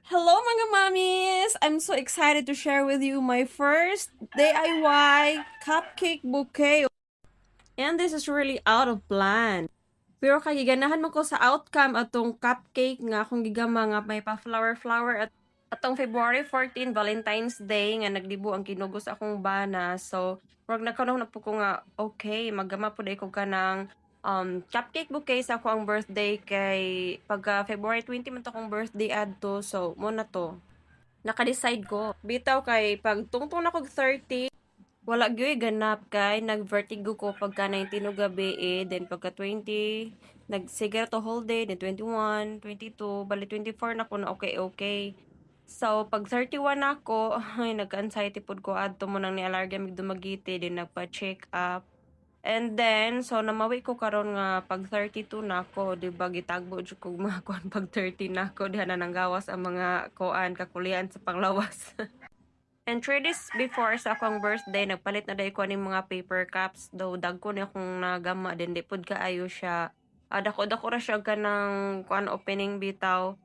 Hello mga mommies! I'm so excited to share with you my first DIY cupcake bouquet. And this is really out of plan. Pero kay giganahan mo ko sa outcome atong cupcake nga akong gigama nga may pa flower at atong February 14 Valentine's Day nga nagdibo ang kinugos akong bana. So, wag nakaroon na po ko nga okay, magama po day ko ka ng cupcake bouquet sa ako ang birthday kay pagka February 20 man to akong birthday adto. So, mo na to. Naka-decide ko. Bitaw kay pag tungtong na kog 30, wala gyud ganap kay nag-vertigo ko pagka 19 ug gabi then pagka 20 nagsigar to whole day, then 21, 22, bali 24 na ko na okay. So pag 31 na ako, ay nagka-anxiety pud ko adto mo nang ni alarga mig dumagiti then nagpa-check up. And then, so namawi ko karon nga pag 32 na ako, di ba gitagbo jud ko mga kuan pag 30 na ako, diha na nanggawas ang mga kuan kakulian sa panglawas. And 3 days before sa akong birthday, nagpalit na dahil ko aning mga paper cups. Though dagko na akong nagama din, di pud kaayo siya. Dako-dako ra siya kanang kuan opening bitaw.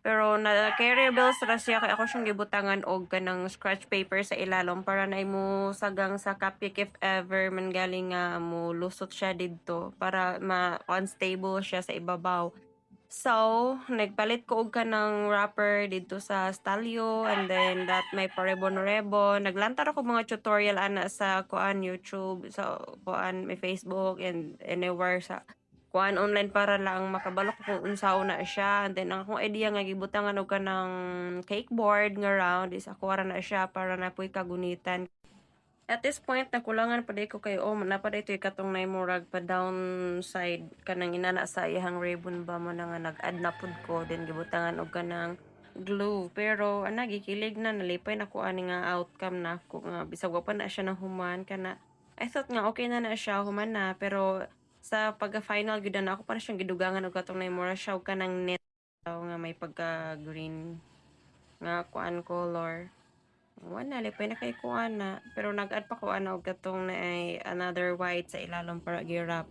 Pero na carrier bills ra siya kay ako siyang gibutangan og kanang scratch paper sa ilalom para na imo sagang sa cupcake if ever man galing nga mo lusot siya didto para ma-unstable siya sa ibabaw. So, nagpalit ko og kanang wrapper dito sa Stalyo and then that may pa-rebon-rebon. Naglantar ako mga tutorial ana sa kuan YouTube, sa kuan may Facebook and anywhere sa kuan online para lang makabalo ko kung unsaon na siya. And then ang akong idea nga gibutangan og kanang cake board nga round is ako ra na siya para na puy kagunitan. At this point nakulangan pa ko kay na pa ito katong naimurag pa downside kanang inana sa iyang ribbon ba mo na nga nag-add na pud ko then gibutangan og kanang glue pero ana gikilig na nalipay na ko ani nga outcome na ko nga bisag wa pa na siya nahuman kana I thought nga okay na siya human na pero sa pagka-final gyud na ako pa na siyang gidugangan og katong naimura siya og kanang net nga may pagka green nga kuan color. Wala, lipay na kay ko ana. Pero nag-add pa ko ana og katong na ay another white sa ilalom para girap.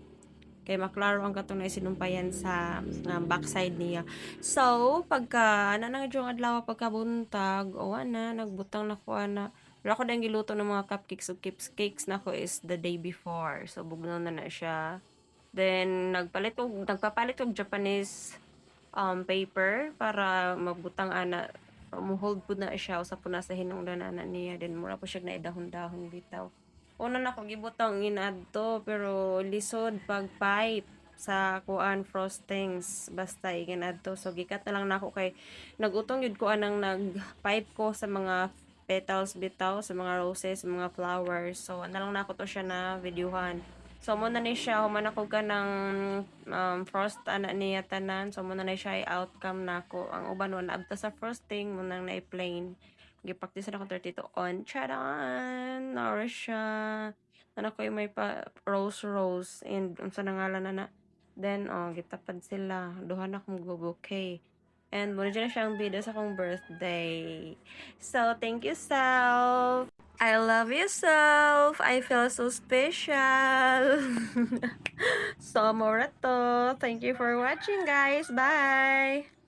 Kay maklaro ang katong na sinumpayan sa backside niya. So, pagka ana nang yung adlaw pagkabuntag, o ana, nagbutang na ko ana. Pero ako dahil giluto ng mga cupcakes o cakes na ko is the day before. So, bugno na siya. Then, nagpapalit og Japanese paper para magbutang ana muhold po na siya usa po na sa hinungdan ana niya then mura po siya na idahon-dahon bitaw una na ko gibutang inadto pero lisod pag pipe sa kuan frostings basta iginadto so gikat na lang nako kay nagutong yun ko anang nag-pipe ko sa mga petals bitaw sa mga roses sa mga flowers so ana lang nako to siya na videohan. So mo na ni siya human ako ka ng frost ana niya tanan. So mo na siya ay outcome nako. Ang uban wala abta sa frosting mo nang na-plain. Gi-practice na ako 32 on. Charan! Nara siya. Ano ko yung may pa rose and unsa na ngalan na. Then gitapad sila. Duha na akong bouquet. And muna dyan na siyang video sa akong birthday. So, thank you, self! I love you, self! I feel so special! So, Morato, thank you for watching, guys! Bye!